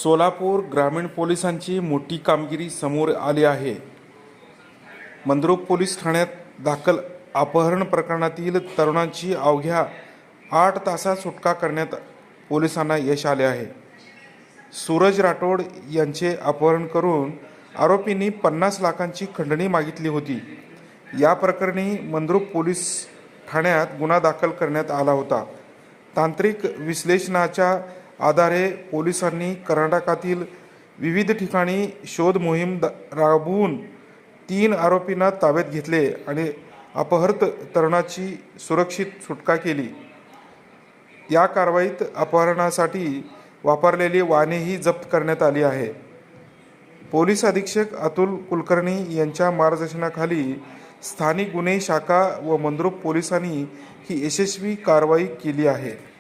सोलापूर ग्रामीण पोलिसांची मोठी कामगिरी समोर आली आहे। मंद्रुप पोलीस ठाण्यात दाखल अपहरण प्रकरणातील तरुणांची अवघ्या 8 तासात सुटका करण्यात पोलिसांना यश आले आहे। सूरज राठोड यांचे अपहरण करून आरोपींनी 50 लाखांची खंडणी मागितली होती। या प्रकरणी मंद्रुप पोलीस ठाण्यात गुन्हा दाखल करण्यात आला होता। तांत्रिक विश्लेषणाच्या आधारे पोलिसांनी कर्नाटकातील विविध ठिकाणी शोध मोहीम राबवून 3 आरोपींना ताब्यात घेतले आणि अपहृत तरुणाची सुरक्षित सुटका केली। या कारवाईत अपहरणासाठी वापरलेली वाहनेही जप्त करण्यात आली आहे। पोलीस अधीक्षक अतुल कुलकर्णी यांच्या मार्गदर्शनाखाली स्थानिक गुन्हे शाखा व मंद्रुप पोलिसांनी ही यशस्वी कारवाई केली आहे।